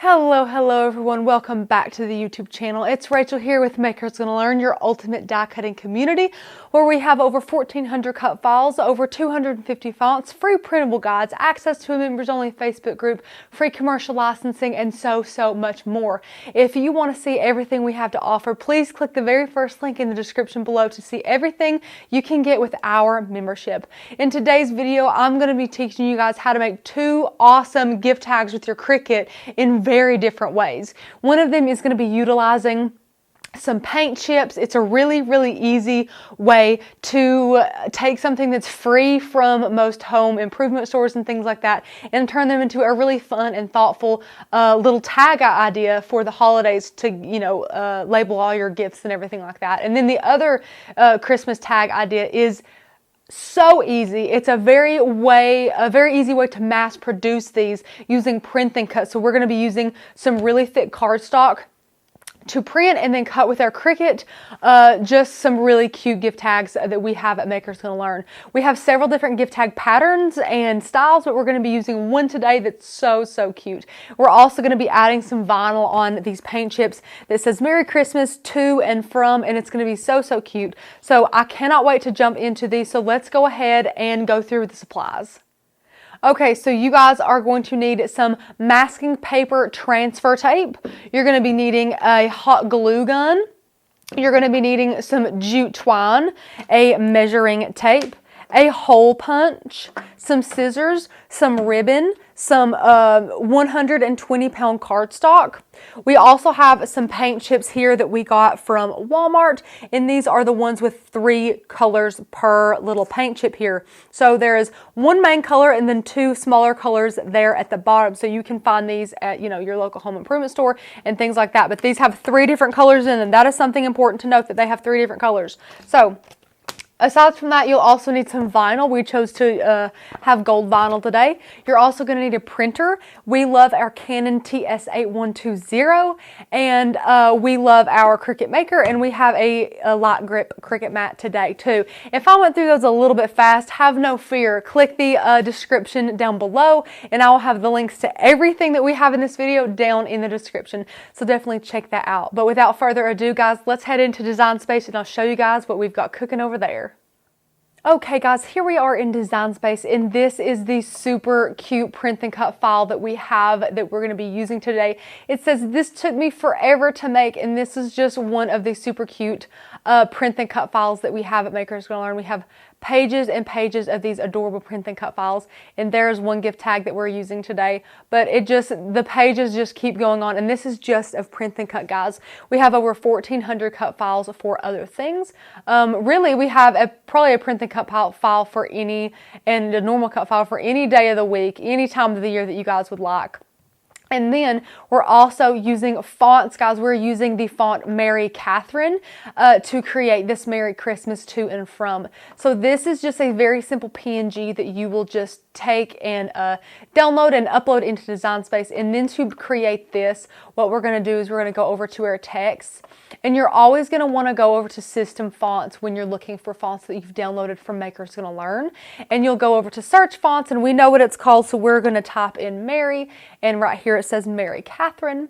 Hello everyone, welcome back to the YouTube channel. It's Rachel here with Makers Gonna Learn, your ultimate die cutting community, where we have over 1,400 cut files, over 250 fonts, free printable guides, access to a members only Facebook group, free commercial licensing, and so much more. If you want to see everything we have to offer, please click the very first link in the description below to see everything you can get with our membership. In today's video, I'm going to be teaching you guys how to make two awesome gift tags with your Cricut in very different ways. One of them is going to be utilizing some paint chips. It's a really easy way to take something that's free from most home improvement stores and things like that and turn them into a really fun and thoughtful little tag idea for the holidays to, label all your gifts and everything like that. And then the other Christmas tag idea is so easy. It's a very easy way to mass produce these using Print Then Cut. So we're going to be using some really thick cardstock to print and then cut with our Cricut, just some really cute gift tags that we have at Makers Gonna Learn. We have several different gift tag patterns and styles, but we're going to be using one today that's so cute. We're also going to be adding some vinyl on these paint chips that says Merry Christmas to and from, and it's going to be so cute. So I cannot wait to jump into these. So let's go ahead and go through the supplies. Okay, so you guys are going to need some masking paper transfer tape. You're going to be needing a hot glue gun. You're going to be needing some jute twine, a measuring tape, a hole punch, some scissors, some ribbon, some 120-pound cardstock. We also have some paint chips here that we got from Walmart, and these are the ones with 3 colors per little paint chip here. So there is one main color and then 2 smaller colors there at the bottom. So you can find these at, your local home improvement store and things like that. But these have 3 different colors in them. That is something important to note, that they have 3 different colors. So aside from that, you'll also need some vinyl. We chose to have gold vinyl today. You're also going to need a printer. We love our Canon TS8120, and we love our Cricut Maker, and we have a light grip Cricut mat today too. If I went through those a little bit fast, have no fear. Click the description down below, and I will have the links to everything that we have in this video down in the description. So definitely check that out. But without further ado, guys, let's head into Design Space, and I'll show you guys what we've got cooking over there. Okay guys, here we are in Design Space, and this is the super cute Print Then Cut file that we have that we're going to be using today. It says, "This took me forever to make," and this is just one of the super cute Print Then Cut files that we have at Makers Gonna Learn. We have pages and pages of these adorable Print Then Cut files, and there's one gift tag that we're using today, but the pages just keep going on, and this is just of Print Then Cut, guys. We have over 1,400 cut files for other things. Really, we have probably a Print Then Cut file for any, and a normal cut file for any day of the week, any time of the year that you guys would like. And then we're also using fonts, guys. We're using the font Mary Catherine to create this Merry Christmas to and from. So this is just a very simple PNG that you will just take and download and upload into Design Space. And then to create this, what we're going to do is we're going to go over to our text. And you're always going to want to go over to System Fonts when you're looking for fonts that you've downloaded from Makers Gonna Learn. And you'll go over to Search Fonts, and we know what it's called, so we're going to type in Mary, and right here it says Mary Catherine.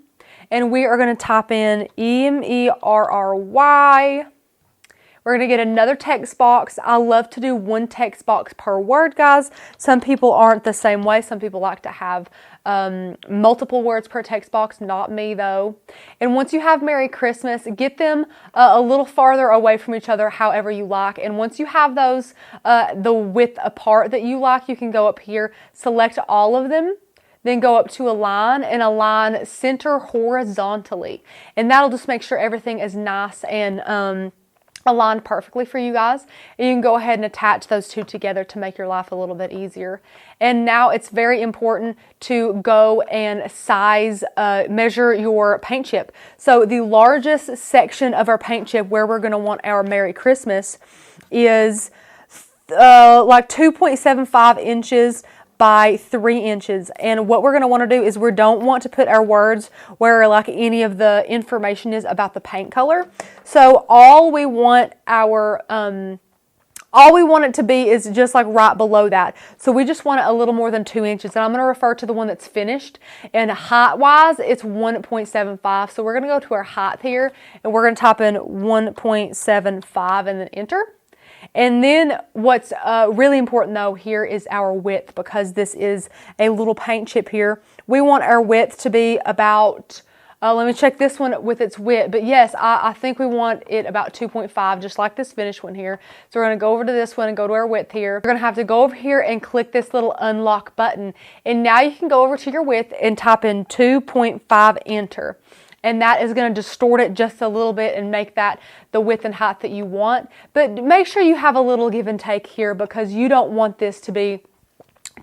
And we are going to type in MERRY. We're going to get another text box. I love to do one text box per word, guys. Some people aren't the same way. Some people like to have multiple words per text box. Not me, though. And once you have Merry Christmas, get them a little farther away from each other, however you like. And once you have those the width apart that you like, you can go up here, select all of them, then go up to align, and align center horizontally. And that'll just make sure everything is nice and aligned perfectly for you guys. And you can go ahead and attach those two together to make your life a little bit easier. And now it's very important to go and measure your paint chip. So the largest section of our paint chip where we're going to want our Merry Christmas is like 2.75 inches by 3 inches. And what we're going to want to do is we don't want to put our words where like any of the information is about the paint color. So all we want our All we want it to be is just like right below that. So we just want it a little more than 2 inches. And I'm going to refer to the one that's finished. And height-wise, it's 1.75. So we're going to go to our height here, and we're going to type in 1.75 and then enter. And then what's really important though here is our width, because this is a little paint chip here. We want our width to be about... let me check this one with its width. But yes, I think we want it about 2.5, just like this finished one here. So we're going to go over to this one and go to our width here. We're going to have to go over here and click this little unlock button. And now you can go over to your width and type in 2.5, enter. And that is going to distort it just a little bit and make that the width and height that you want. But make sure you have a little give and take here, because you don't want this to be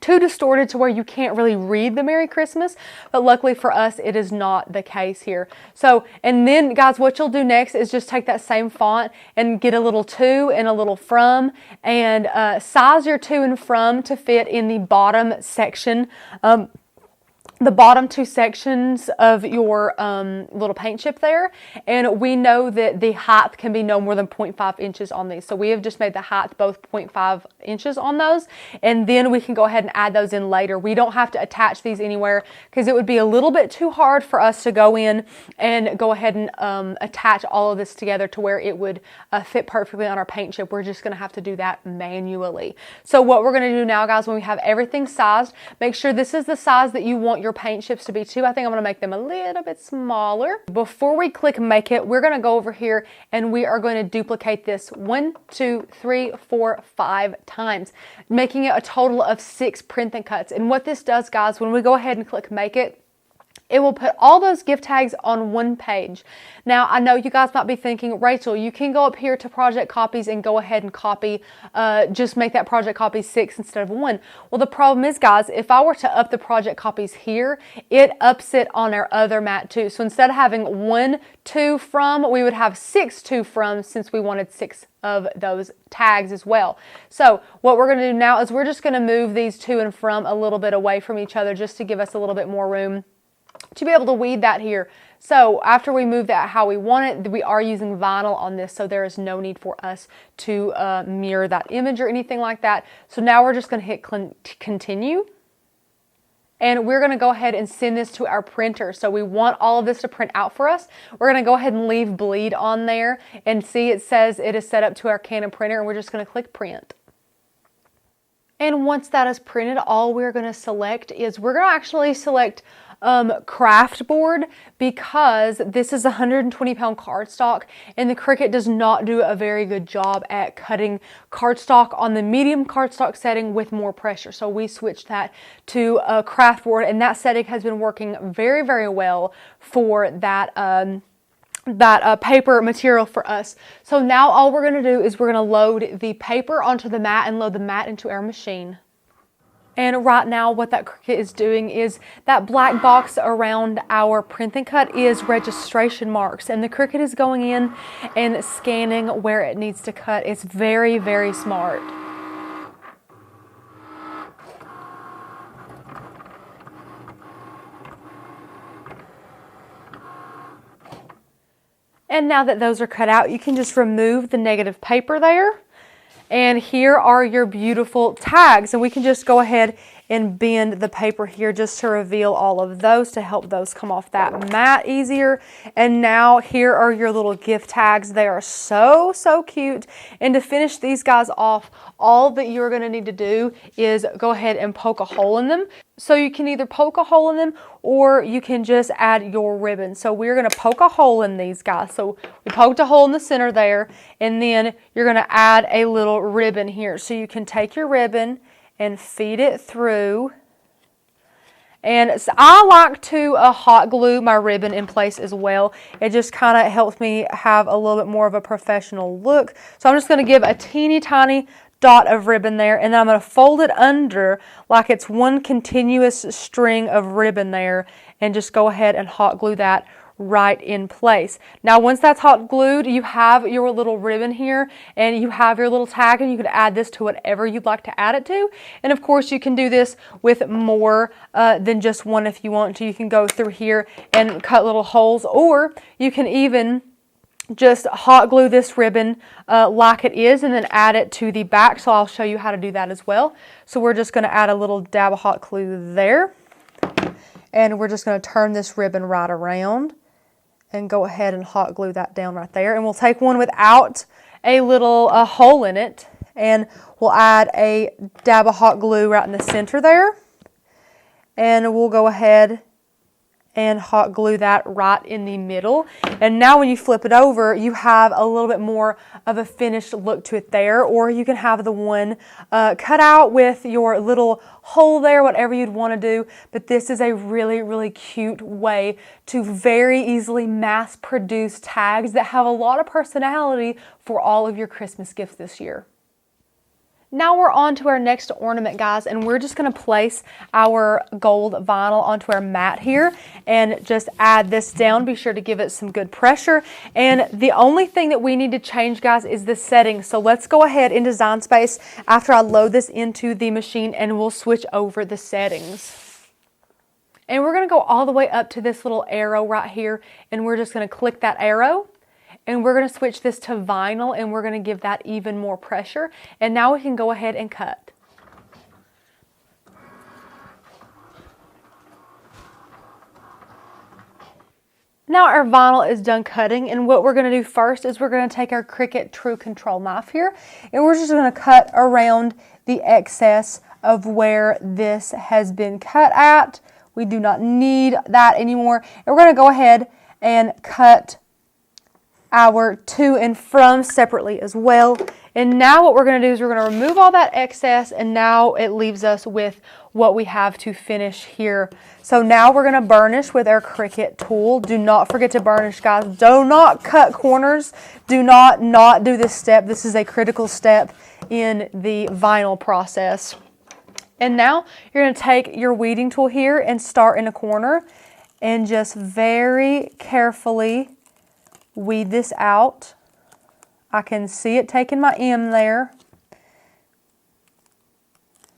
too distorted to where you can't really read the Merry Christmas, but luckily for us it is not the case here. So, and then guys, what you'll do next is just take that same font and get a little to and a little from, and size your to and from to fit in the bottom section, the bottom two sections of your little paint chip there. And we know that the height can be no more than 0.5 inches on these. So we have just made the height both 0.5 inches on those. And then we can go ahead and add those in later. We don't have to attach these anywhere, because it would be a little bit too hard for us to go in and go ahead and attach all of this together to where it would fit perfectly on our paint chip. We're just going to have to do that manually. So what we're going to do now, guys, when we have everything sized, make sure this is the size that you want your paint chips to be too. I think I'm going to make them a little bit smaller. Before we click make it, we're going to go over here and we are going to duplicate this 1, 2, 3, 4, 5 times, making it a total of 6 print and cuts. And what this does, guys, when we go ahead and click make it, it will put all those gift tags on one page. Now, I know you guys might be thinking, Rachel, you can go up here to project copies and go ahead and copy, just make that project copy 6 instead of 1. Well, the problem is, guys, if I were to up the project copies here, it ups it on our other mat too. So instead of having 1 to from, we would have 6 to from, since we wanted 6 of those tags as well. So what we're going to do now is we're just going to move these to and from a little bit away from each other, just to give us a little bit more room to be able to weed that here. So after we move that how we want it, we are using vinyl on this, so there is no need for us to mirror that image or anything like that. So now we're just going to hit continue. And we're going to go ahead and send this to our printer. So we want all of this to print out for us. We're going to go ahead and leave bleed on there, and see it says it is set up to our Canon printer, and we're just going to click print. And once that is printed, all we're going to select is, we're going to actually select craft board, because this is 120-pound cardstock, and the Cricut does not do a very good job at cutting cardstock on the medium cardstock setting with more pressure. So we switched that to a craft board, and that setting has been working very, very well for that paper material for us. So now all we're going to do is we're going to load the paper onto the mat and load the mat into our machine. And right now what that Cricut is doing is, that black box around our print and cut is registration marks, and the Cricut is going in and scanning where it needs to cut. It's very, very smart. And now that those are cut out, you can just remove the negative paper there. And here are your beautiful tags. And we can just go ahead and bend the paper here just to reveal all of those, to help those come off that mat easier. And now here are your little gift tags. They are so, so cute. And to finish these guys off, all that you're going to need to do is go ahead and poke a hole in them. So you can either poke a hole in them, or you can just add your ribbon. So we're going to poke a hole in these guys. So we poked a hole in the center there, and then you're going to add a little ribbon here. So you can take your ribbon and feed it through. And so I like to hot glue my ribbon in place as well. It just kind of helps me have a little bit more of a professional look. So I'm just going to give a teeny tiny dot of ribbon there, and then I'm going to fold it under like it's one continuous string of ribbon there, and just go ahead and hot glue that right in place. Now once that's hot glued, you have your little ribbon here, and you have your little tag, and you can add this to whatever you'd like to add it to. And of course you can do this with more than just one if you want to. You can go through here and cut little holes, or you can even just hot glue this ribbon like it is and then add it to the back. So I'll show you how to do that as well. So we're just going to add a little dab of hot glue there. And we're just going to turn this ribbon right around and go ahead and hot glue that down right there. And we'll take one without a little hole in it, and we'll add a dab of hot glue right in the center there. And we'll go ahead and hot glue that right in the middle. And now when you flip it over, you have a little bit more of a finished look to it there, or you can have the one cut out with your little hole there, whatever you'd want to do. But this is a really, really cute way to very easily mass produce tags that have a lot of personality for all of your Christmas gifts this year. Now we're on to our next ornament, guys, and we're just going to place our gold vinyl onto our mat here and just add this down. Be sure to give it some good pressure. And the only thing that we need to change, guys, is the setting. So let's go ahead in Design Space after I load this into the machine, and we'll switch over the settings. And we're going to go all the way up to this little arrow right here, and we're just going to click that arrow. And we're going to switch this to vinyl, and we're going to give that even more pressure. And now we can go ahead and cut. Now our vinyl is done cutting, and what we're going to do first is we're going to take our Cricut True Control knife here, and we're just going to cut around the excess of where this has been cut at. We do not need that anymore. And we're going to go ahead and cut our to and from separately as well. And now what we're going to do is we're going to remove all that excess, and now it leaves us with what we have to finish here. So now we're going to burnish with our Cricut tool. Do not forget to burnish, guys. Do not cut corners. Do not do this step. This is a critical step in the vinyl process. And now you're going to take your weeding tool here and start in a corner and just very carefully weed this out. I can see it taking my M there.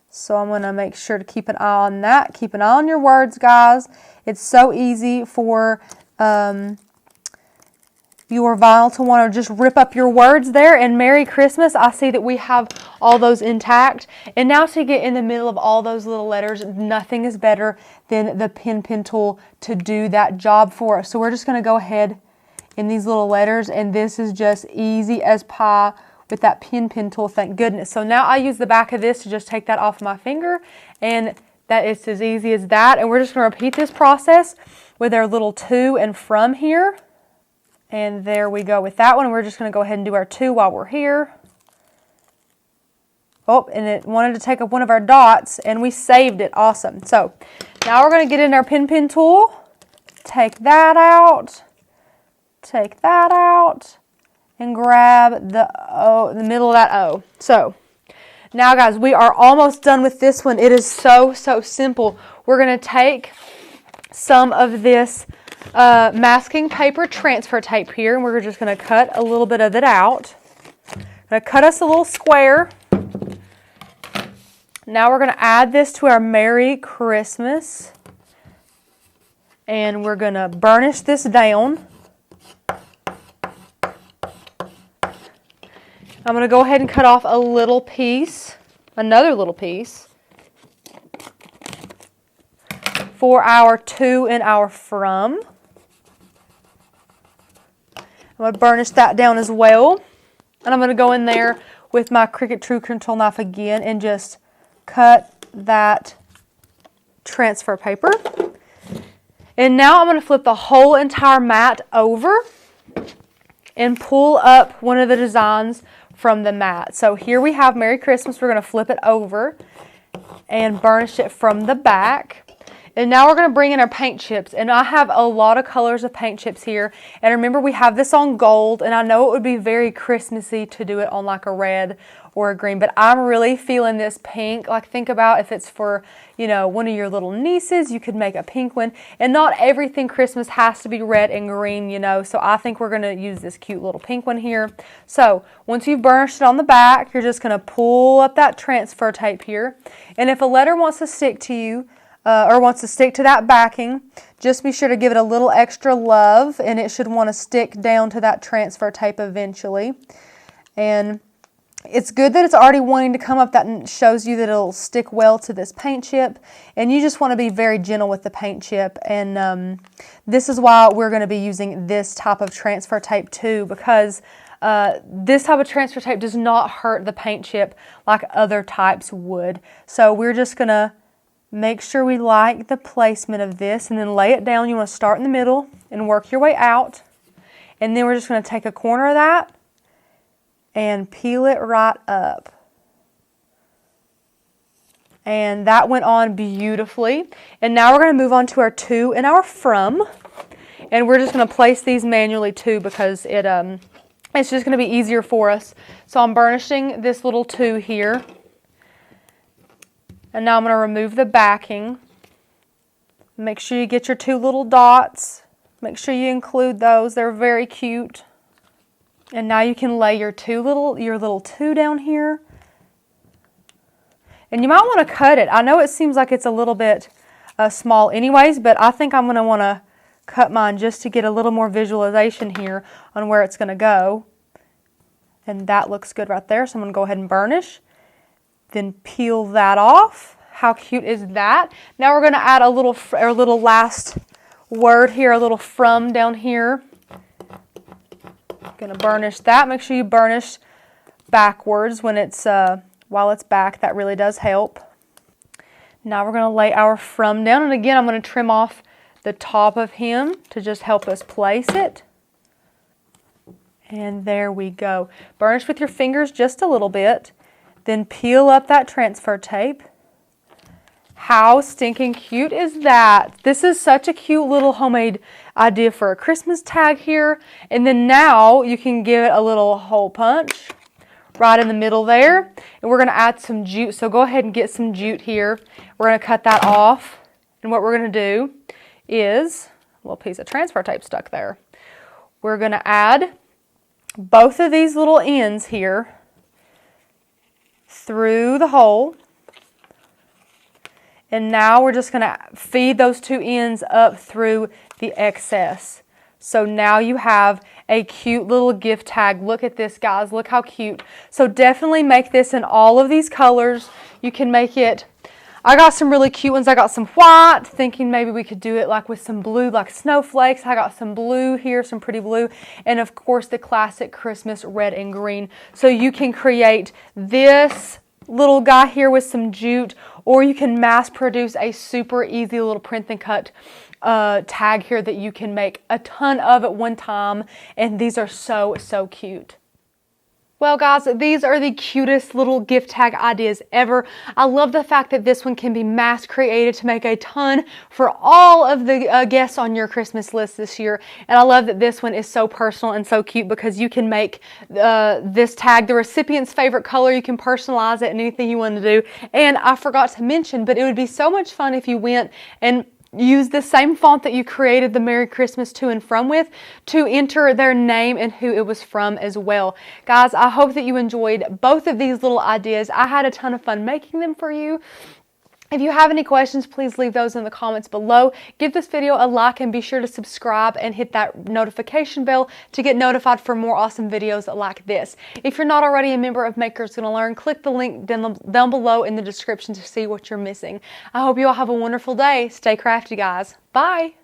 So I'm going to make sure to keep an eye on that. Keep an eye on your words, guys. It's so easy for your vinyl to want to just rip up your words there. And Merry Christmas. I see that we have all those intact. And now to get in the middle of all those little letters, nothing is better than the pen tool to do that job for us. So we're just going to go ahead in these little letters, and this is just easy as pie with that pen tool, thank goodness. So now I use the back of this to just take that off my finger, and that is as easy as that. And we're just going to repeat this process with our little to and from here. And there we go with that one. We're just going to go ahead and do our to while we're here. Oh, and it wanted to take up one of our dots, and we saved it. Awesome. So now we're going to get in our pen tool, take that out. Take that out and grab the O, the middle of that O. So now, guys, we are almost done with this one. It is so simple. We're going to take some of this masking paper transfer tape here, and we're just going to cut a little bit of it out. I'm going to cut us a little square. Now we're going to add this to our Merry Christmas, and we're going to burnish this down. I'm going to go ahead and cut off a little piece, another little piece, for our to and our from. I'm going to burnish that down as well. And I'm going to go in there with my Cricut True Control knife again and just cut that transfer paper. And now I'm going to flip the whole entire mat over and pull up one of the designs from the mat. So here we have Merry Christmas. We're going to flip it over and burnish it from the back. And now we're going to bring in our paint chips. And I have a lot of colors of paint chips here. And remember, we have this on gold. And I know it would be very Christmassy to do it on like a red or a green. But I'm really feeling this pink. Like, think about if it's for, you know, one of your little nieces, you could make a pink one. And not everything Christmas has to be red and green, you know. So I think we're going to use this cute little pink one here. So once you've burnished it on the back, you're just going to pull up that transfer tape here. And if a letter wants to stick to you, or wants to stick to that backing, just be sure to give it a little extra love, and it should want to stick down to that transfer tape eventually. And it's good that it's already wanting to come up. That shows you that it'll stick well to this paint chip, and you just want to be very gentle with the paint chip. And this is why we're going to be using this type of transfer tape too, because this type of transfer tape does not hurt the paint chip like other types would. So we're just going to make sure we like the placement of this, and then lay it down. You want to start in the middle and work your way out, and then we're just going to take a corner of that and peel it right up. And that went on beautifully. And now we're going to move on to our to and our from. And we're just going to place these manually too, because it's just going to be easier for us. So I'm burnishing this little to here. And now I'm going to remove the backing. Make sure you get your 2 little dots. Make sure you include those. They're very cute. And now you can lay your little 2 down here. And you might want to cut it. I know it seems like it's a little bit small anyways, but I think I'm going to want to cut mine just to get a little more visualization here on where it's going to go. And that looks good right there. So I'm going to go ahead and burnish. Then peel that off. How cute is that? Now we're going to add a little last word here, a little from down here. Going to burnish that. Make sure you burnish backwards when it's while it's back. That really does help. Now we're going to lay our from down, and again I'm going to trim off the top of him to just help us place it. And there we go. Burnish with your fingers just a little bit, then peel up that transfer tape. How stinking cute is that? This is such a cute little homemade idea for a Christmas tag here. And then now you can give it a little hole punch right in the middle there. And we're going to add some jute. So go ahead and get some jute here. We're going to cut that off. And what we're going to do is a little piece of transfer tape stuck there. We're going to add both of these little ends here through the hole. And now we're just going to feed those 2 ends up through the excess. So now you have a cute little gift tag. Look at this, guys. Look how cute. So definitely make this in all of these colors. You can make it, I got some really cute ones. I got some white, thinking maybe we could do it like with some blue, like snowflakes. I got some blue here, some pretty blue. And of course the classic Christmas red and green. So you can create this little guy here with some jute, or you can mass produce a super easy little print then cut tag here that you can make a ton of at one time, and these are so cute. Well guys, these are the cutest little gift tag ideas ever. I love the fact that this one can be mass created to make a ton for all of the guests on your Christmas list this year. And I love that this one is so personal and so cute, because you can make this tag the recipient's favorite color. You can personalize it and anything you want to do. And I forgot to mention, but it would be so much fun if you went and use the same font that you created the Merry Christmas to and from with to enter their name and who it was from as well. Guys, I hope that you enjoyed both of these little ideas. I had a ton of fun making them for you. If you have any questions, please leave those in the comments below. Give this video a like and be sure to subscribe and hit that notification bell to get notified for more awesome videos like this. If you're not already a member of Makers Gonna Learn, click the link down below in the description to see what you're missing. I hope you all have a wonderful day. Stay crafty, guys. Bye.